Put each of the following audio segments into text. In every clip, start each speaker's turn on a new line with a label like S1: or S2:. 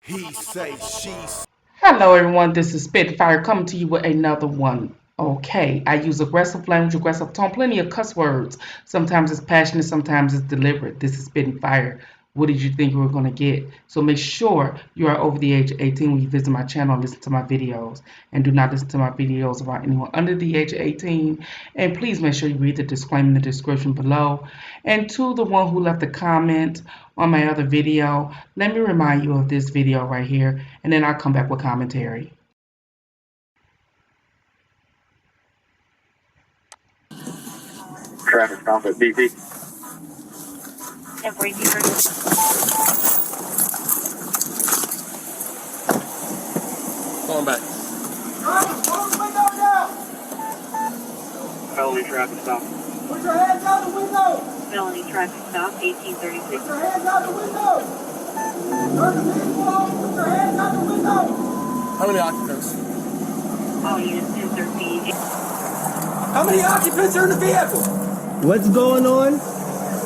S1: He say, she
S2: Hello everyone, this is Spitfire coming to you with another one. Okay, I use aggressive language, aggressive tone, plenty of cuss words. Sometimes it's passionate, sometimes it's deliberate. This is Spitting Fire. What did you think you were going to get? So make sure you are over the age of 18 when you visit my channel and listen to my videos. And do not listen to my videos about anyone under the age of 18. And please make sure you read the disclaimer in the description below. And to the one who left a comment on my other video, let me remind you of this video right here, and then I'll come back with commentary.
S3: Traffic stop at BP.
S4: Every year.
S5: Going back.
S3: Felony traffic stop.
S6: Put your hands out the window!
S4: Felony traffic stop, 1836.
S6: Put your hands out the window! Turn the vehicle off! Put your hands out the window!
S5: How many occupants?
S4: All units 1013.
S6: How many occupants are in the vehicle?
S7: What's going on?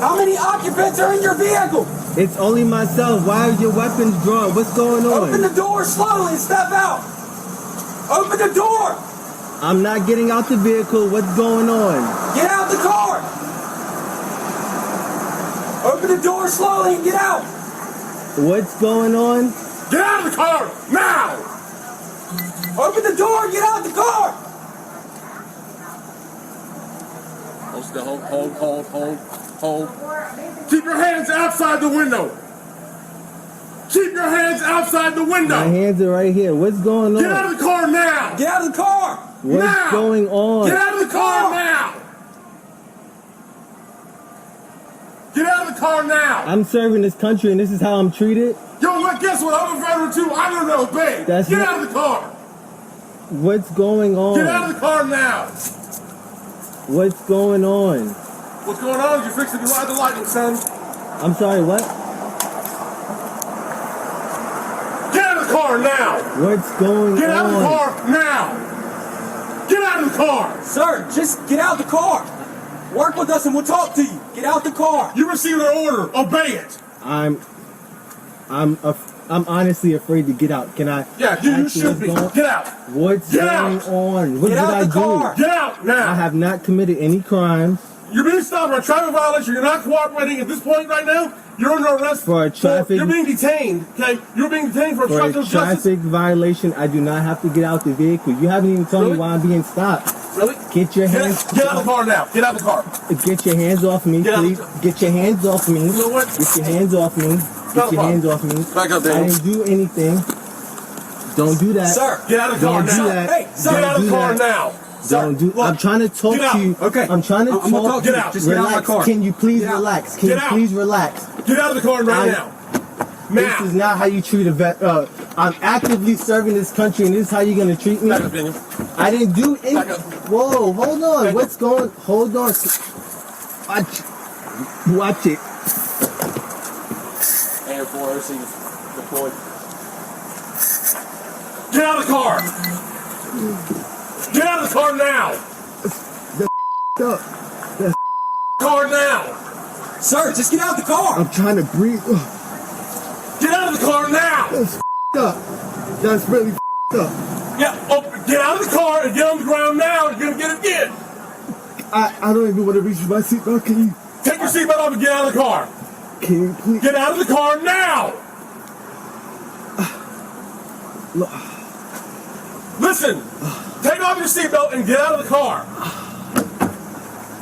S6: How many occupants are in your vehicle?
S7: It's only myself. Why are your weapons drawn? What's going
S6: Open
S7: on?
S6: the door slowly and step out! Open the door!
S7: I'm not getting out the vehicle. What's going on?
S6: Get out the car! Open the door slowly and get out!
S7: What's going on?
S5: Get out of the car now!
S6: Open the door and get out the car!
S5: Hold. Keep your hands outside the window. Keep your hands outside the window.
S7: My hands are right here. What's going on?
S5: Get out of the car now.
S6: Get out of the car!
S7: What's
S5: now.
S7: going on?
S5: Get out of the car now. Get out of the car now.
S7: I'm serving this country and this is how I'm treated?
S5: Yo, look, guess what? I'm a veteran too. I don't know, babe.
S7: That's
S5: Get
S7: not-
S5: out of the car.
S7: What's going on?
S5: Get out of the car now.
S7: What's going on?
S5: What's going on is you're fixing to ride the lightning, son.
S7: I'm sorry, what?
S5: Get out of the car now.
S7: What's going
S5: Get out of the
S7: on?
S5: car now. Get out of the car.
S6: Sir, just get out the car! Work with us and we'll talk to you! Get out the car!
S5: You received an order. Obey it.
S7: I'm honestly afraid to get out. Can I?
S5: Yeah, you
S7: ask
S5: should
S7: what's
S5: be.
S7: going-
S5: Get out.
S7: What's
S5: Get
S7: going
S5: out.
S7: on? What
S6: Get
S7: did
S6: out
S7: I
S6: the car.
S7: do?
S5: Get out now.
S7: I have not committed any crimes.
S5: You're being stopped for a traffic violation. You're not cooperating at this point right now. You're under arrest
S7: For a traffic-
S5: You're being detained. Okay, you're being detained for
S7: For a
S5: obstruction of justice.
S7: traffic violation, I do not have to get out the vehicle. You haven't even told
S5: Really?
S7: me why I'm being stopped.
S5: Really?
S7: Get your hands.
S5: Get out of the car now. Get out of the car.
S7: Get your hands off me,
S5: Get out
S7: please. Get your hands off me.
S5: You know what?
S7: Get your hands off me. Get your hands off me.
S5: Back up,
S7: I
S5: Daniel.
S7: didn't do anything. Don't do that.
S6: Sir!
S5: Get out of the car
S7: Don't do
S5: now.
S7: that.
S6: Hey, sir,
S5: Get out of
S7: Don't
S5: the
S7: do
S5: car
S7: that.
S5: now.
S7: Don't do.
S6: look,
S7: I'm trying to talk
S5: get out.
S7: to you.
S6: Okay.
S7: I'm trying to
S6: I'm gonna
S7: talk.
S6: talk to you.
S5: Get out.
S6: Just get out of my
S7: Relax.
S6: car.
S7: Can you please
S6: Get out.
S7: relax? Can
S5: Get
S7: you
S5: out.
S7: please relax?
S5: Get out of the car right now.
S7: This is not how you treat a vet. I'm actively serving this country, and this is how you're gonna treat me.
S5: Back up, Daniel.
S7: I didn't do any.
S5: Back up.
S7: Whoa, hold on.
S5: Back
S7: What's going? Hold on. Watch it.
S5: And for overseas deployed. Get out of the car. Get out of the car now.
S7: Up.
S5: Car now.
S6: Sir, just get out the car!
S7: I'm trying to breathe.
S5: Get out of the car now.
S7: That's up. That's really up.
S5: Yeah, get out of the car and get on the ground now. You're gonna get it again.
S7: I don't even want to reach my seatbelt. Can you?
S5: Take your seatbelt off and get out of the car.
S7: Can you please?
S5: Get out of the car now.
S7: Look.
S5: Listen, take off your seatbelt and get out of the car.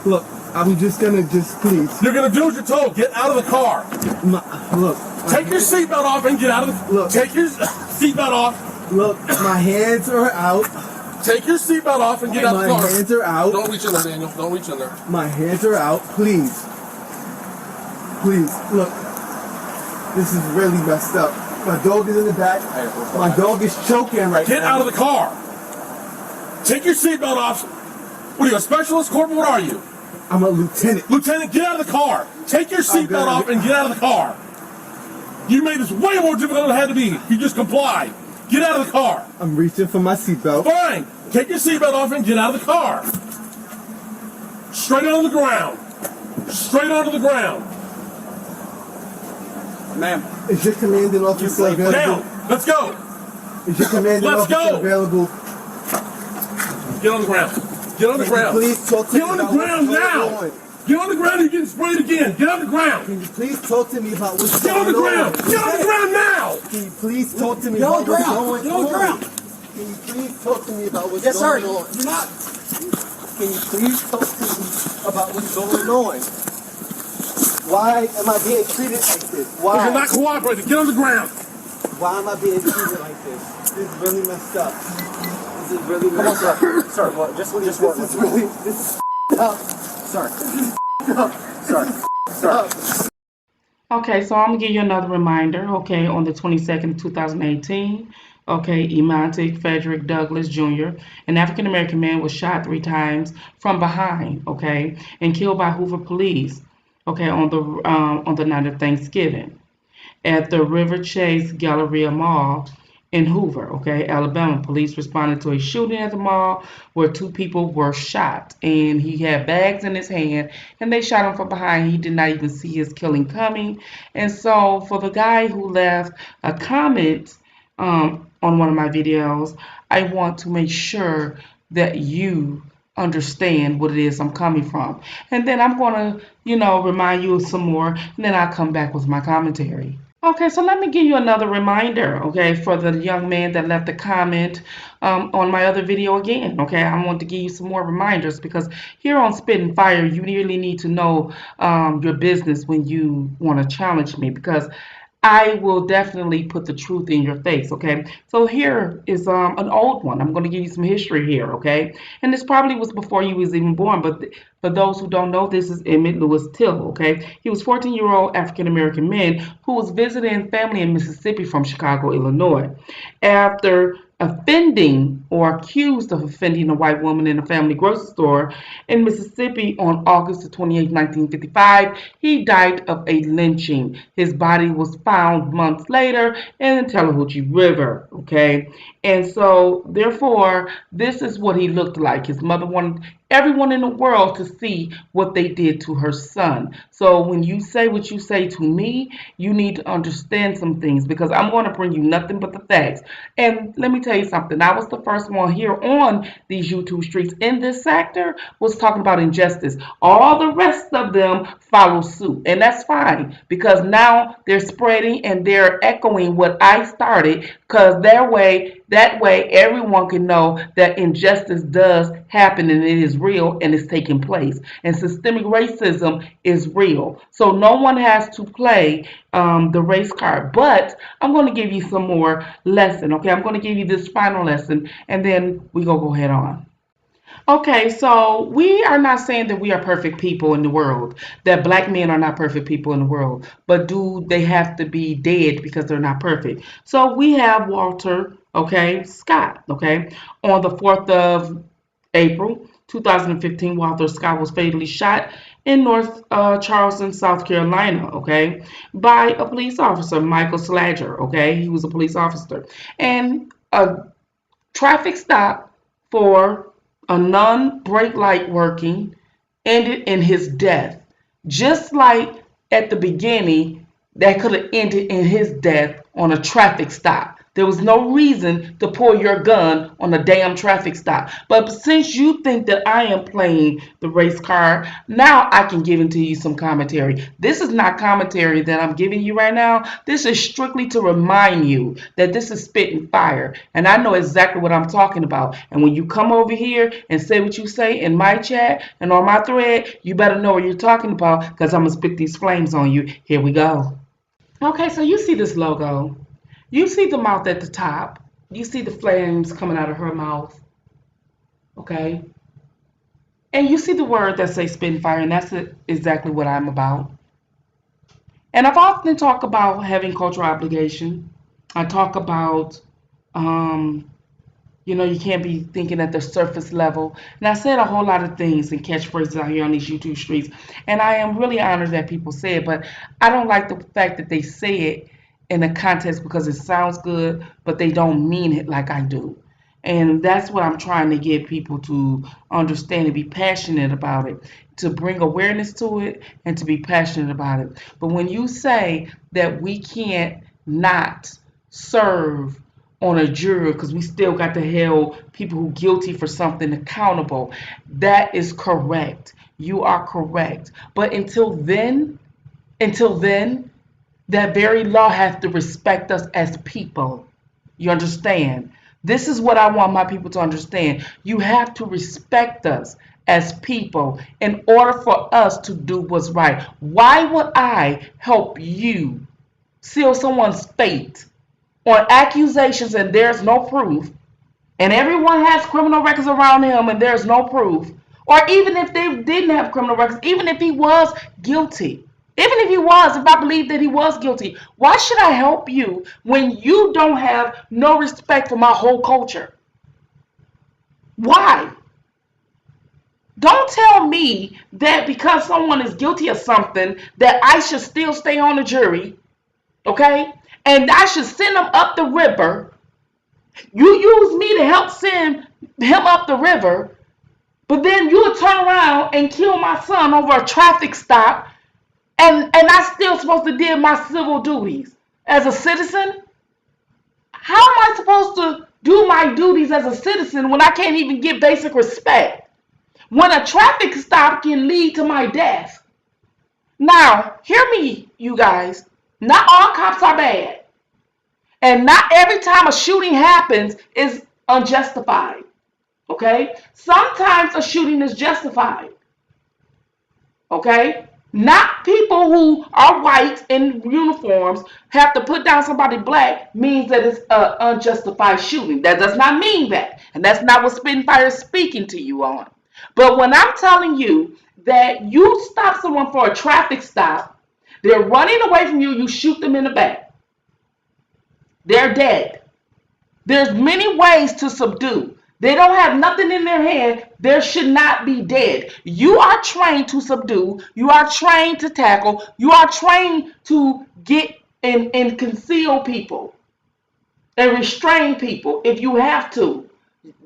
S7: Look. I'm just gonna please.
S5: You're gonna do what you're told. Get out of the car.
S7: Look.
S5: Take your seatbelt off and get out of the.
S7: Look.
S5: Take your seatbelt off.
S7: Look. My hands are out.
S5: Take your seatbelt off and get out of
S7: My
S5: the car.
S7: hands are out.
S5: Don't reach in there, Daniel. Don't reach in there.
S7: My hands are out. Please. Please. Look. This is really messed up. My dog is in the back. My dog is choking right
S5: Get
S7: now.
S5: out of the car. Take your seatbelt off. What are you, a specialist, corporal? What are you?
S7: I'm a lieutenant.
S5: Lieutenant, get out of the car. Take your seatbelt off and get out of the car. You made this way more difficult than it had to be. You just comply. Get out of the car.
S7: I'm reaching for my seatbelt.
S5: Fine. Take your seatbelt off and get out of the car. Straight onto the ground. Straight onto the ground.
S6: Ma'am,
S7: Is your commanding officer available?
S5: Down. Let's go.
S7: Is your commanding
S5: Let's
S7: officer
S5: go.
S7: available?
S5: Get on the ground. Get on the ground.
S7: Please talk to
S5: Get
S7: me
S5: on the
S7: about
S5: ground
S7: what's
S5: now.
S7: going on.
S5: Get on the ground. You're getting sprayed again. Get on the ground.
S7: Can you please talk to me about what's
S5: Get on
S7: going
S5: the ground.
S7: on?
S5: Get on the ground now.
S7: Can you please talk to me
S6: Get on
S7: about
S6: the
S7: what's
S6: ground.
S7: going
S6: Get on the
S7: on?
S6: ground.
S7: Can you please talk to me about what's
S6: Yes, sir.
S7: going on?
S6: Do not.
S7: Can you please talk to me about what's going on? Why am I being treated like this?
S5: You're
S7: Why?
S5: not cooperating. Get on the ground.
S7: Why am I being treated like this? This is really messed up. This is really messed up.
S6: Sir, what? Just
S7: This is really, this is up.
S6: Sir.
S2: Okay, so I'm gonna give you another reminder. Okay, on the 22nd, 2018. Okay, Emontic Frederick Douglass Jr., an African American man, was shot 3 times from behind. Okay, and killed by Hoover police. Okay, on the night of Thanksgiving at the River Chase Galleria Mall in Hoover, okay, Alabama. Police responded to a shooting at the mall where 2 people were shot, and he had bags in his hand, and they shot him from behind. He did not even see his killing coming. And so, for the guy who left a comment on one of my videos, I want to make sure that you understand what it is I'm coming from. And then I'm going to, remind you of some more, and then I'll come back with my commentary. Okay, so let me give you another reminder, okay, for the young man that left a comment on my other video again, okay? I want to give you some more reminders because here on Spittin' Fire, you really need to know your business when you want to challenge me because I will definitely put the truth in your face, okay? So here is an old one. I'm going to give you some history here, okay? And this probably was before you was even born, but for those who don't know, this is Emmett Lewis Till, okay? He was 14-year-old African-American man who was visiting family in Mississippi from Chicago, Illinois. After offending or accused of offending a white woman in a family grocery store in Mississippi on August 28, 1955, he died of a lynching. His body was found months later in the Tallahatchie River, okay? And so, therefore, this is what he looked like. His mother wanted everyone in the world to see what they did to her son. So when you say what you say to me, you need to understand some things because I'm going to bring you nothing but the facts. And let me tell you something. I was the first one here on these YouTube streets in this sector was talking about injustice. All the rest of them follow suit. And that's fine because now they're spreading and they're echoing what I started because that way everyone can know that injustice does happen and it is real and it's taking place. And systemic racism is real. So no one has to play the race card. But I'm going to give you some more lesson. Okay, I'm going to give you this final lesson and then we go head on. Okay, so we are not saying that we are perfect people in the world, that black men are not perfect people in the world, but do they have to be dead because they're not perfect? So we have Walter, okay, Scott, okay, on the 4th of April 2015, Walter Scott was fatally shot in North Charleston, South Carolina, okay, by a police officer, Michael Sladger, okay, he was a police officer, and a traffic stop for a non-brake light working ended in his death. Just like at the beginning, that could have ended in his death on a traffic stop. There was no reason to pull your gun on a damn traffic stop. But since you think that I am playing the race card, now I can give into you some commentary. This is not commentary that I'm giving you right now. This is strictly to remind you that this is Spittin' Fire. And I know exactly what I'm talking about. And when you come over here and say what you say in my chat and on my thread, you better know what you're talking about because I'm going to spit these flames on you. Here we go. Okay, so you see this logo. You see the mouth at the top. You see the flames coming out of her mouth. Okay? And you see the word that says Spittin' Fire, and that's exactly what I'm about. And I've often talked about having cultural obligation. I talk about, you can't be thinking at the surface level. And I said a whole lot of things and catchphrases out here on these YouTube streets. And I am really honored that people say it, but I don't like the fact that they say it in a context because it sounds good, but they don't mean it like I do. And that's what I'm trying to get people to understand and be passionate about it. to bring awareness to it and to be passionate about it. But when you say that we can't not serve on a jury because we still got to hold people who guilty for something accountable, that is correct. You are correct. But until then, that very law has to respect us as people. You understand? This is what I want my people to understand. You have to respect us as people in order for us to do what's right. Why would I help you seal someone's fate on accusations and there's no proof, and everyone has criminal records around him and there's no proof? Or even if they didn't have criminal records, even if he was guilty, if I believe that he was guilty, why should I help you when you don't have no respect for my whole culture? Why? Don't tell me that because someone is guilty of something that I should still stay on the jury, okay? And I should send them up the river. You use me to help send him up the river, but then you would turn around and kill my son over a traffic stop, and I still supposed to do my civil duties as a citizen? How am I supposed to do my duties as a citizen when I can't even get basic respect? When a traffic stop can lead to my death. Now, hear me, you guys. Not all cops are bad. And not every time a shooting happens is unjustified. Okay? Sometimes a shooting is justified. Okay? Not people who are white in uniforms have to put down somebody black means that it's an unjustified shooting. That does not mean that. And that's not what Spittinfire is speaking to you on. But when I'm telling you that you stop someone for a traffic stop, they're running away from you, you shoot them in the back. They're dead. There's many ways to subdue. They don't have nothing in their hand. There should not be dead. You are trained to subdue. You are trained to tackle. You are trained to get and conceal people and restrain people if you have to.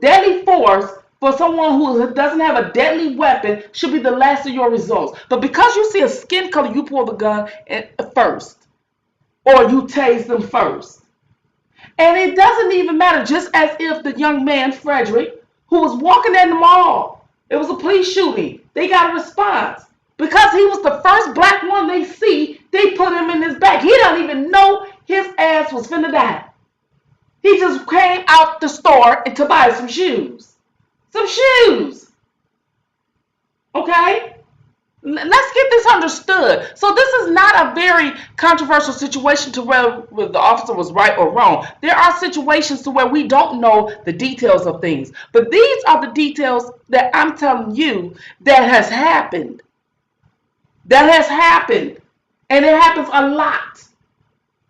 S2: Deadly force for someone who doesn't have a deadly weapon should be the last of your results. But because you see a skin color, you pull the gun first, or you tase them first. And it doesn't even matter, just as if the young man, Frederick, who was walking in the mall, it was a police shooting. They got a response. Because he was the first black one they see, they put him in his back. He don't even know his ass was finna die. He just came out the store to buy some shoes. Some shoes. Okay? Let's get this understood. So this is not a very controversial situation to where the officer was right or wrong. There are situations to where we don't know the details of things. But these are the details that I'm telling you that has happened. That has happened. And it happens a lot.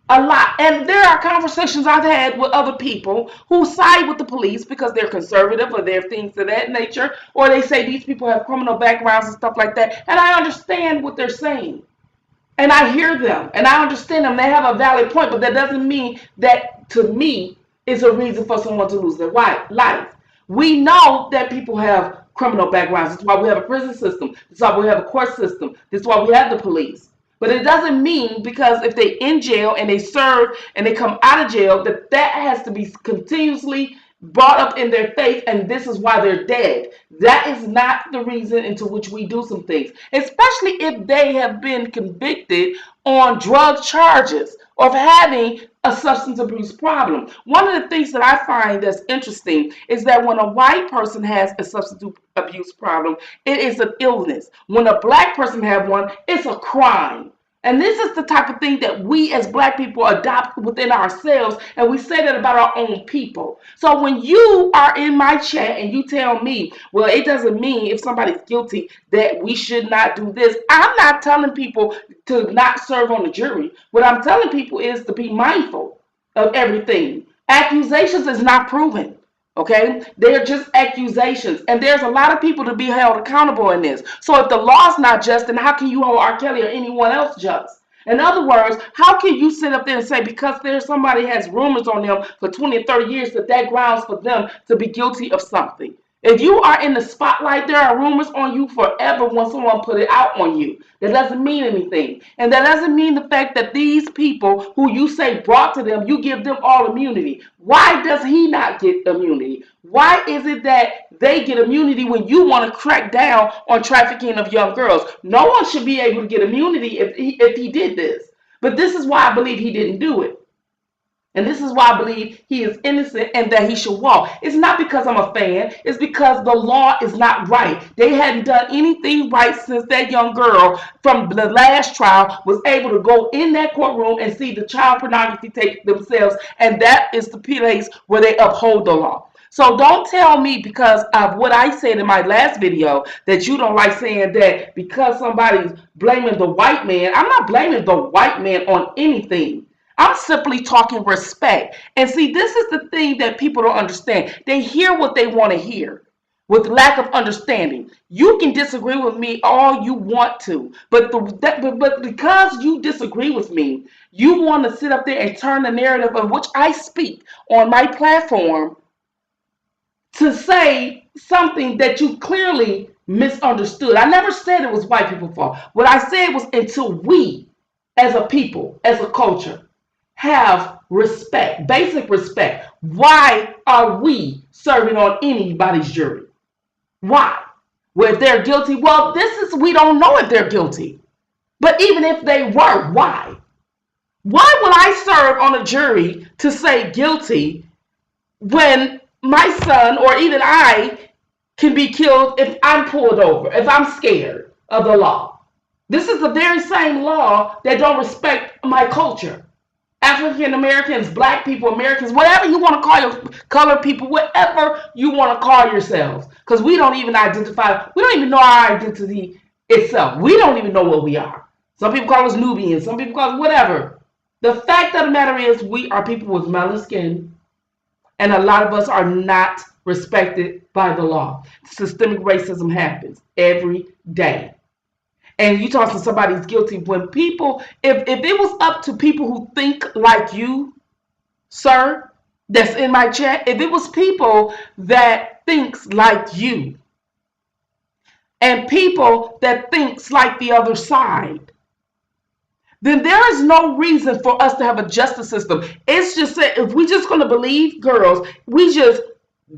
S2: A lot. And there are conversations I've had with other people who side with the police because they're conservative or they're things of that nature, or they say these people have criminal backgrounds and stuff like that. And I understand what they're saying. And I hear them and I understand them. They have a valid point, but that doesn't mean that, to me, is a reason for someone to lose their life. We know that people have criminal backgrounds. That's why we have a prison system. That's why we have a court system. That's why we have the police. But it doesn't mean because if they in jail and they serve and they come out of jail that has to be continuously brought up in their faith and this is why they're dead. That is not the reason into which we do some things, especially if they have been convicted on drug charges of having a substance abuse problem. One of the things that I find that's interesting is that when a white person has a substance abuse problem, it is an illness. When a black person has one, it's a crime. And this is the type of thing that we as black people adopt within ourselves, and we say that about our own people. So when you are in my chat and you tell me, well, it doesn't mean if somebody's guilty that we should not do this, I'm not telling people to not serve on the jury. What I'm telling people is to be mindful of everything. Accusations is not proven. Okay, they're just accusations, and there's a lot of people to be held accountable in this. So if the law's not just, then how can you hold R. Kelly or anyone else just? In other words, how can you sit up there and say because there's somebody has rumors on them for 20 or 30 years that grounds for them to be guilty of something? If you are in the spotlight, there are rumors on you forever when someone put it out on you. That doesn't mean anything. And that doesn't mean the fact that these people who you say brought to them, you give them all immunity. Why does he not get immunity? Why is it that they get immunity when you want to crack down on trafficking of young girls? No one should be able to get immunity if he did this. But this is why I believe he didn't do it. And this is why I believe he is innocent and that he should walk. It's not because I'm a fan. It's because the law is not right. They hadn't done anything right since that young girl from the last trial was able to go in that courtroom and see the child pornography tape themselves. And that is the place where they uphold the law. So don't tell me because of what I said in my last video that you don't like saying that because somebody's blaming the white man. I'm not blaming the white man on anything. I'm simply talking respect. And see, this is the thing that people don't understand. They hear what they want to hear with lack of understanding. You can disagree with me all you want to, but because you disagree with me, you want to sit up there and turn the narrative of which I speak on my platform to say something that you clearly misunderstood. I never said it was white people's fault. What I said was until we, as a people, as a culture, have respect, basic respect. Why are we serving on anybody's jury? Why? Well, if they're guilty, well, we don't know if they're guilty. But even if they were, why? Why would I serve on a jury to say guilty when my son or even I can be killed if I'm pulled over, if I'm scared of the law? This is the very same law that don't respect my culture. African Americans, black people, Americans, whatever you want to call your colored people, whatever you want to call yourselves, because we don't even identify, we don't even know our identity itself. We don't even know what we are. Some people call us Nubians, some people call us whatever. The fact of the matter is we are people with melon skin, and a lot of us are not respected by the law. Systemic racism happens every day. And you talk to somebody's guilty when people, if it was up to people who think like you, sir, that's in my chat, if it was people that thinks like you and people that thinks like the other side, then there is no reason for us to have a justice system. It's just that if we just going to believe girls,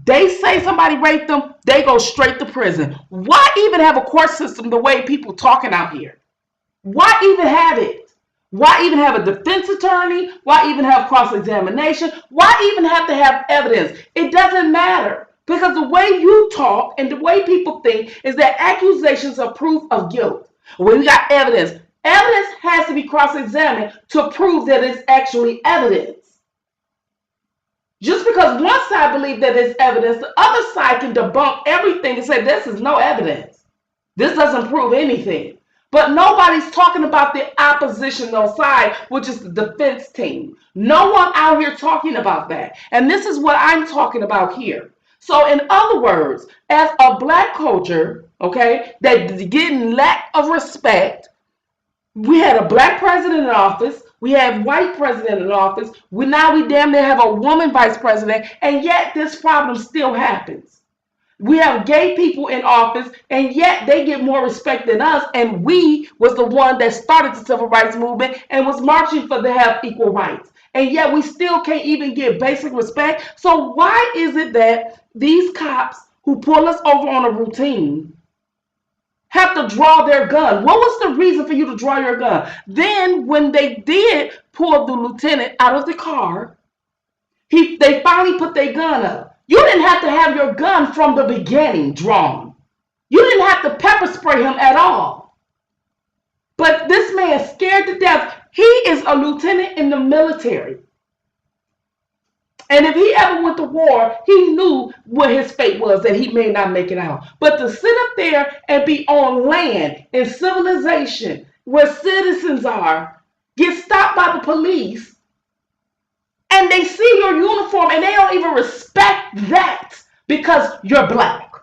S2: they say somebody raped them, they go straight to prison. Why even have a court system the way people talking out here? Why even have it? Why even have a defense attorney? Why even have cross-examination? Why even have to have evidence? It doesn't matter, because the way you talk and the way people think is that accusations are proof of guilt. When we got evidence, evidence has to be cross-examined to prove that it's actually evidence. Just because one side believes that it's evidence, the other side can debunk everything and say this is no evidence. This doesn't prove anything. But nobody's talking about the oppositional side, which is the defense team. No one out here talking about that. And this is what I'm talking about here. So in other words, as a black culture, okay, that getting lack of respect, we had a black president in office. We have white president in office. We damn near have a woman vice president, and yet this problem still happens. We have gay people in office, and yet they get more respect than us, and we was the one that started the civil rights movement and was marching for to have equal rights. And yet we still can't even get basic respect. So why is it that these cops who pull us over on a routine have to draw their gun? What was the reason for you to draw your gun? Then when they did pull the lieutenant out of the car, they finally put their gun up. You didn't have to have your gun from the beginning drawn. You didn't have to pepper spray him at all. But this man scared to death. He is a lieutenant in the military. And if he ever went to war, he knew what his fate was, that he may not make it out. But to sit up there and be on land in civilization where citizens are, get stopped by the police, and they see your uniform and they don't even respect that because you're black.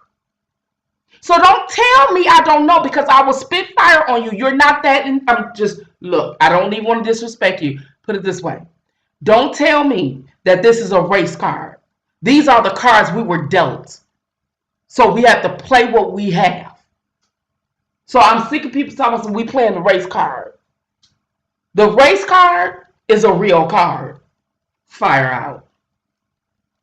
S2: So don't tell me I don't know, because I will spit fire on you. You're not that. Look, I don't even want to disrespect you. Put it this way. Don't tell me that this is a race card. These are the cards we were dealt. So we have to play what we have. So I'm sick of people talking about we playing the race card. The race card is a real card. Fire out.